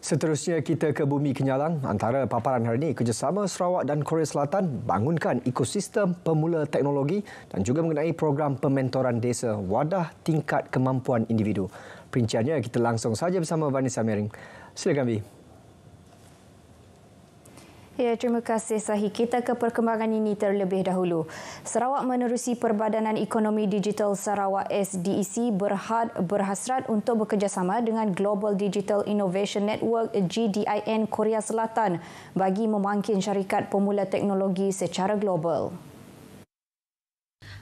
Seterusnya kita ke Bumi Kenyalang. Antara paparan hari ini, kerjasama Sarawak dan Korea Selatan bangunkan ekosistem pemula teknologi dan juga mengenai program pementoran desa wadah tingkat kemampuan individu. Perinciannya kita langsung saja bersama Vanessa Mering. Silakan, Bi. Ya, terima kasih Sahih. Kita ke perkembangan ini terlebih dahulu. Sarawak menerusi Perbadanan Ekonomi Digital Sarawak SDEC berhasrat untuk bekerjasama dengan Global Digital Innovation Network GDIN Korea Selatan bagi memangkin syarikat pemula teknologi secara global.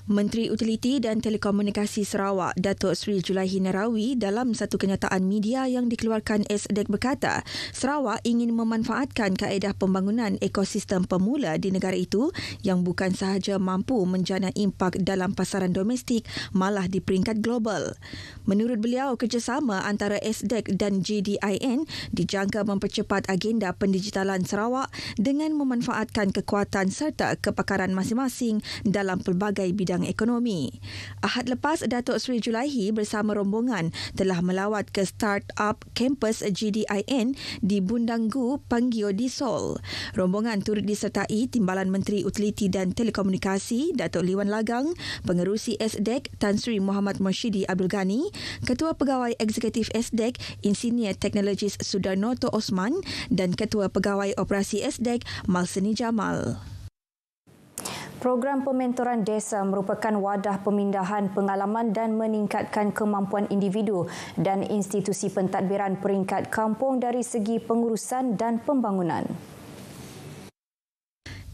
Menteri Utiliti dan Telekomunikasi Sarawak, Datuk Seri Julaihi Narawi, dalam satu kenyataan media yang dikeluarkan SDEC berkata, Sarawak ingin memanfaatkan kaedah pembangunan ekosistem pemula di negara itu yang bukan sahaja mampu menjana impak dalam pasaran domestik, malah di peringkat global. Menurut beliau, kerjasama antara SDEC dan GDIN dijangka mempercepat agenda pendigitalan Sarawak dengan memanfaatkan kekuatan serta kepakaran masing-masing dalam pelbagai bidang ekonomi. Ahad lepas, Datuk Seri Julaihi bersama rombongan telah melawat ke Startup Campus GDIN di Bundanggu, Panggio di Seoul. Rombongan turut disertai Timbalan Menteri Utiliti dan Telekomunikasi Datuk Liwan Lagang, Pengerusi SDEC Tan Sri Muhammad Moshidi Abdul Ghani, Ketua Pegawai Eksekutif SDEC Insinyur Teknologis Sudarnoto Osman dan Ketua Pegawai Operasi SDEC Malseni Jamal. Program pementoran desa merupakan wadah pemindahan pengalaman dan meningkatkan kemampuan individu dan institusi pentadbiran peringkat kampung dari segi pengurusan dan pembangunan.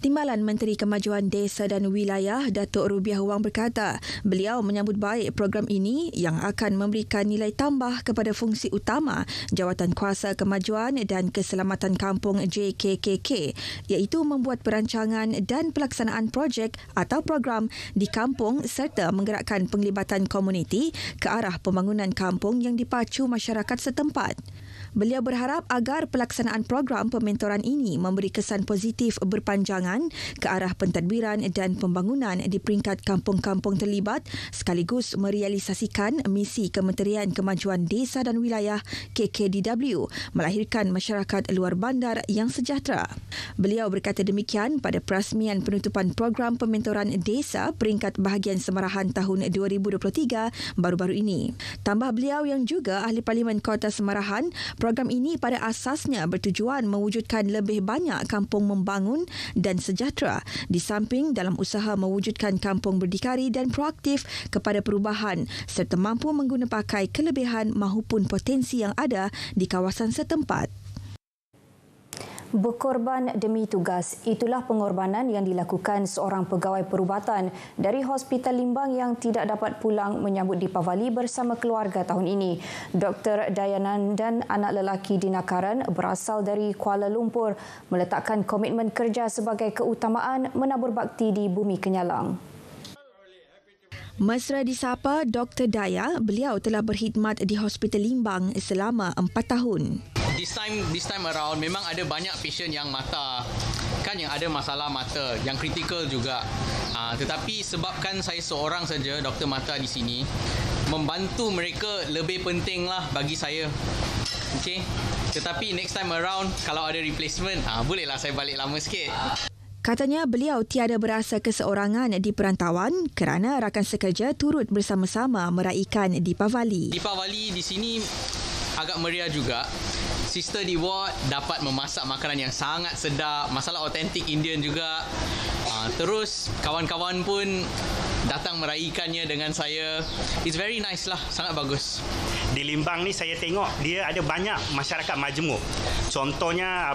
Timbalan Menteri Kemajuan Desa dan Wilayah Datuk Rubiah Wang berkata, beliau menyambut baik program ini yang akan memberikan nilai tambah kepada fungsi utama Jawatan Kuasa Kemajuan dan Keselamatan Kampung JKKK, iaitu membuat perancangan dan pelaksanaan projek atau program di kampung serta menggerakkan penglibatan komuniti ke arah pembangunan kampung yang dipacu masyarakat setempat. Beliau berharap agar pelaksanaan program pementoran ini memberi kesan positif berpanjangan ke arah pentadbiran dan pembangunan di peringkat kampung-kampung terlibat sekaligus merealisasikan misi Kementerian Kemajuan Desa dan Wilayah KKDW melahirkan masyarakat luar bandar yang sejahtera. Beliau berkata demikian pada perasmian penutupan program pementoran desa peringkat bahagian Semarahan tahun 2023 baru-baru ini. Tambah beliau yang juga Ahli Parlimen Kota Semarahan, program ini pada asasnya bertujuan mewujudkan lebih banyak kampung membangun dan sejahtera di samping dalam usaha mewujudkan kampung berdikari dan proaktif kepada perubahan serta mampu mengguna pakai kelebihan maupun potensi yang ada di kawasan setempat. Berkorban demi tugas, itulah pengorbanan yang dilakukan seorang pegawai perubatan dari Hospital Limbang yang tidak dapat pulang menyambut Deepavali bersama keluarga tahun ini. Dr. Dayanandan, anak lelaki dinakaran berasal dari Kuala Lumpur, meletakkan komitmen kerja sebagai keutamaan menabur bakti di Bumi Kenyalang. Mesra disapa Dr. Daya, beliau telah berkhidmat di Hospital Limbang selama 4 tahun. This time around memang ada banyak patient yang mata kan, yang ada masalah mata yang kritikal juga. Tetapi sebabkan saya seorang saja doktor mata di sini, membantu mereka lebih penting lah bagi saya. Okey. Tetapi next time around kalau ada replacement, bolehlah saya balik lama sikit. Katanya beliau tiada berasa keseorangan di perantauan kerana rakan sekerja turut bersama-sama meraihkan Deepavali. Deepavali di sini agak meriah juga. Sister di ward dapat memasak makanan yang sangat sedap, masalah autentik Indian juga. Terus kawan-kawan pun datang meraihkannya dengan saya. It's very nice lah, sangat bagus. Di Limbang ni saya tengok dia ada banyak masyarakat majmuk. Contohnya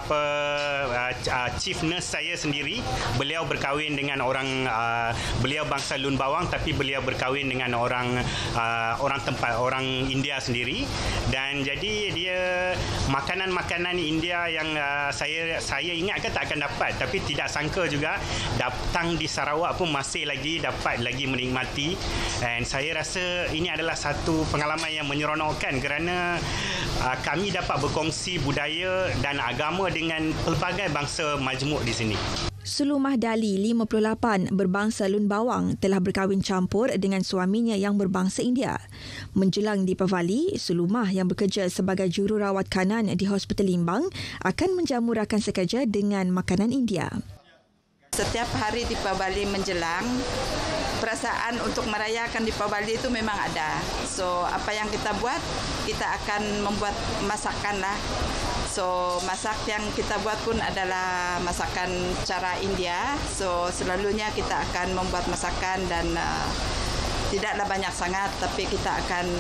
chief nurse saya sendiri, beliau berkahwin dengan orang beliau bangsa Lun Bawang tapi beliau berkahwin dengan orang tempat orang India sendiri, dan jadi dia makanan-makanan India yang saya ingatkan tak akan dapat, tapi tidak sangka juga datang di Sarawak pun masih lagi dapat lagi menikmati. Dan saya rasa ini adalah satu pengalaman yang menyeronokkan kerana kami dapat berkongsi budaya dan agama dengan pelbagai bangsa majmuk di sini. Sulumah Dali, 58, berbangsa Lun Bawang telah berkahwin campur dengan suaminya yang berbangsa India. Menjelang Deepavali, Sulumah yang bekerja sebagai jururawat kanan di Hospital Limbang akan menjamu rakan sekerja dengan makanan India. Setiap hari Deepavali menjelang, perasaan untuk merayakan Deepavali itu memang ada. So, apa yang kita buat, kita akan membuat masakan lah. So, masak yang kita buat pun adalah masakan cara India. So, selalunya kita akan membuat masakan dan tidaklah banyak sangat, tapi kita akan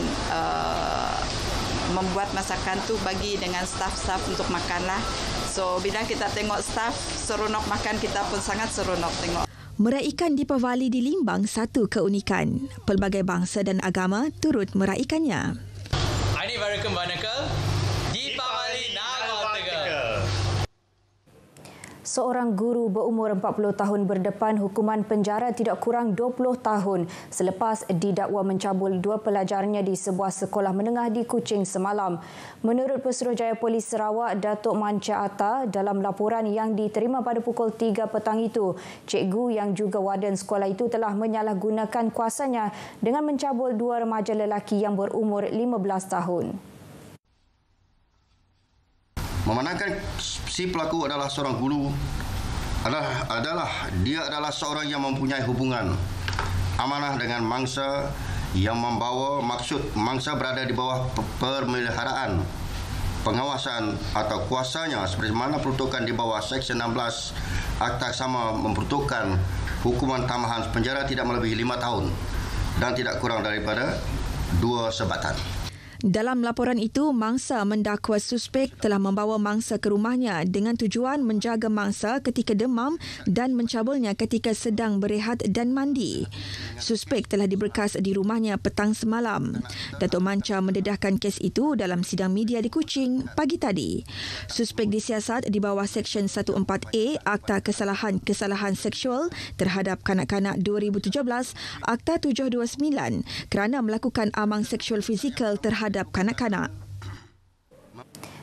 membuat masakan tu bagi dengan staf-staf untuk makan lah. So, bila kita tengok staf seronok makan, kita pun sangat seronok tengok. Meraihkan Deepavali di Limbang satu keunikan. Pelbagai bangsa dan agama turut meraihkannya. Ini Barakum Banakal, Deepavali Nagatega. Seorang guru berumur 40 tahun berdepan hukuman penjara tidak kurang 20 tahun selepas didakwa mencabul 2 pelajarnya di sebuah sekolah menengah di Kuching semalam. Menurut Pesuruhjaya Polis Sarawak, Datuk Manca Atta, dalam laporan yang diterima pada pukul 3 petang itu, cikgu yang juga warden sekolah itu telah menyalahgunakan kuasanya dengan mencabul 2 remaja lelaki yang berumur 15 tahun. Memandangkan si pelaku adalah seorang guru, dia adalah seorang yang mempunyai hubungan amanah dengan mangsa yang membawa maksud mangsa berada di bawah pemeliharaan, pengawasan atau kuasanya seperti mana peruntukan di bawah Seksyen 16 Akta Sama memperuntukkan hukuman tambahan penjara tidak melebihi 5 tahun dan tidak kurang daripada 2 sebatan. Dalam laporan itu, mangsa mendakwa suspek telah membawa mangsa ke rumahnya dengan tujuan menjaga mangsa ketika demam dan mencabulnya ketika sedang berehat dan mandi. Suspek telah diberkas di rumahnya petang semalam. Datuk Manca mendedahkan kes itu dalam sidang media di Kuching pagi tadi. Suspek disiasat di bawah Seksyen 14A Akta Kesalahan Seksual terhadap Kanak-kanak 2017, Akta 729 kerana melakukan amang seksual fizikal terhadap kanak-kanak.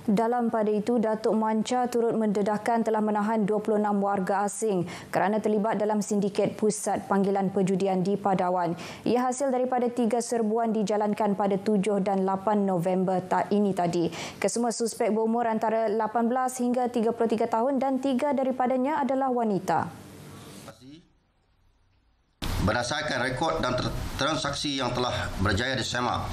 Dalam pada itu, Datuk Manca turut mendedahkan telah menahan 26 warga asing kerana terlibat dalam sindiket pusat panggilan perjudian di Padawan. Ia hasil daripada 3 serbuan dijalankan pada 7 dan 8 November ini tadi. Kesemua suspek berumur antara 18 hingga 33 tahun dan 3 daripadanya adalah wanita. Berdasarkan rekod dan transaksi yang telah berjaya disemak,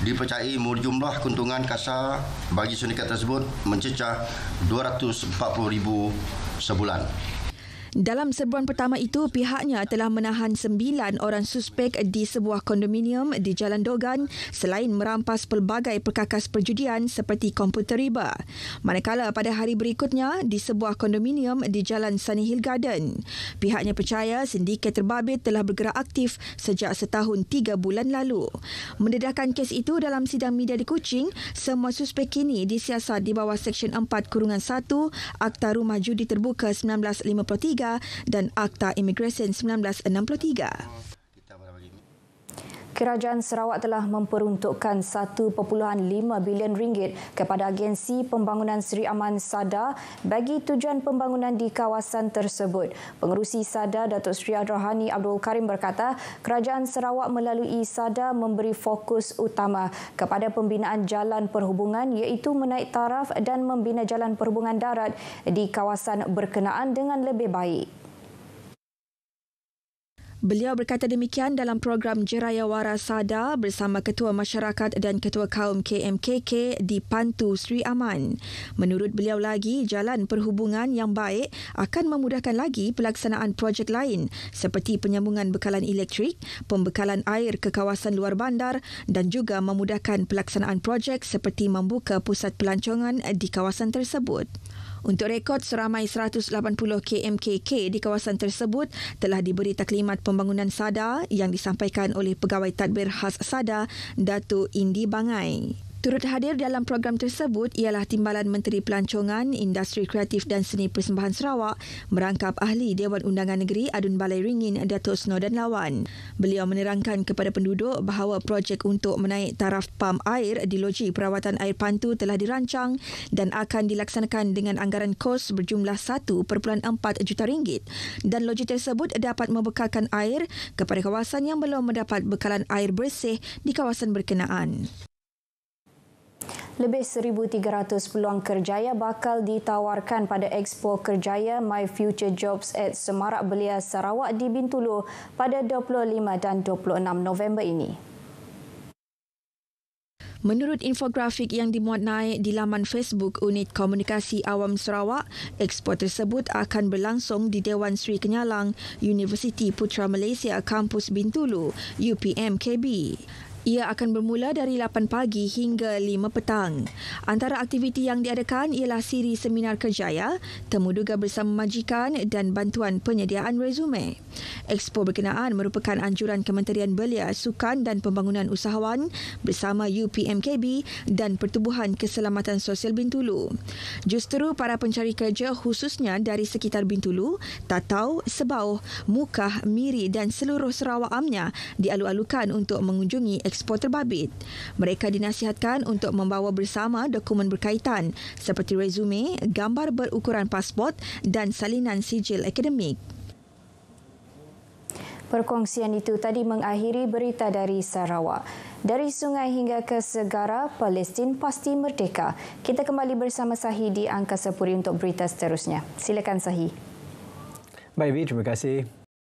dipercayai jumlah keuntungan kasar bagi sindiket tersebut mencecah RM240,000 sebulan. Dalam serbuan pertama itu, pihaknya telah menahan 9 orang suspek di sebuah kondominium di Jalan Dogan selain merampas pelbagai perkakas perjudian seperti komputer riba. Manakala pada hari berikutnya di sebuah kondominium di Jalan Sunny Hill Garden, pihaknya percaya sindiket terbabit telah bergerak aktif sejak setahun 3 bulan lalu. Mendedahkan kes itu dalam sidang media di Kuching, semua suspek kini disiasat di bawah Seksyen 4-1 Akta Rumah Judi Terbuka 1953 dan Akta Imigresen 1963. Kerajaan Sarawak telah memperuntukkan RM1.5 bilion kepada agensi pembangunan Seri Aman SADA bagi tujuan pembangunan di kawasan tersebut. Pengerusi SADA Datuk Seri Rohani Abdul Karim berkata, kerajaan Sarawak melalui SADA memberi fokus utama kepada pembinaan jalan perhubungan iaitu menaik taraf dan membina jalan perhubungan darat di kawasan berkenaan dengan lebih baik. Beliau berkata demikian dalam program Jerayawara SADA bersama Ketua Masyarakat dan Ketua Kaum KMKK di Pantu Seri Aman. Menurut beliau lagi, jalan perhubungan yang baik akan memudahkan lagi pelaksanaan projek lain seperti penyambungan bekalan elektrik, pembekalan air ke kawasan luar bandar dan juga memudahkan pelaksanaan projek seperti membuka pusat pelancongan di kawasan tersebut. Untuk rekod, seramai 180 KMKK di kawasan tersebut telah diberi taklimat pembangunan SADA yang disampaikan oleh Pegawai Tadbir Khas SADA, Datuk Indi Bangai. Turut hadir dalam program tersebut ialah Timbalan Menteri Pelancongan, Industri Kreatif dan Seni Persembahan Sarawak merangkap ahli Dewan Undangan Negeri Adun Balai Ringin Datuk Snodan Lawan. Beliau menerangkan kepada penduduk bahawa projek untuk menaik taraf pam air di loji perawatan air pantu telah dirancang dan akan dilaksanakan dengan anggaran kos berjumlah 1.4 juta ringgit dan loji tersebut dapat membekalkan air kepada kawasan yang belum mendapat bekalan air bersih di kawasan berkenaan. Lebih 1,300 peluang kerjaya bakal ditawarkan pada Expo Kerjaya My Future Jobs at Semarak Belia Sarawak di Bintulu pada 25 dan 26 November ini. Menurut infografik yang dimuat naik di laman Facebook Unit Komunikasi Awam Sarawak, Expo tersebut akan berlangsung di Dewan Sri Kenyalang, Universiti Putra Malaysia Kampus Bintulu, UPM-KB. Ia akan bermula dari 8 pagi hingga 5 petang. Antara aktiviti yang diadakan ialah siri seminar kerjaya, temu duga bersama majikan dan bantuan penyediaan resume. Expo berkenaan merupakan anjuran Kementerian Belia, Sukan dan Pembangunan Usahawan bersama UPM-KB dan Pertubuhan Keselamatan Sosial Bintulu. Justeru para pencari kerja khususnya dari sekitar Bintulu, Tatau, Sebauh, Mukah, Miri dan seluruh Sarawak amnya dialu-alukan untuk mengunjungi Expo terbabit. Mereka dinasihatkan untuk membawa bersama dokumen berkaitan seperti resume, gambar berukuran pasport dan salinan sijil akademik. Perkongsian itu tadi mengakhiri berita dari Sarawak. Dari sungai hingga ke segara, Palestin pasti merdeka. Kita kembali bersama Sahi di Angkasa Puri untuk berita seterusnya. Silakan Sahi. Baik, terima kasih.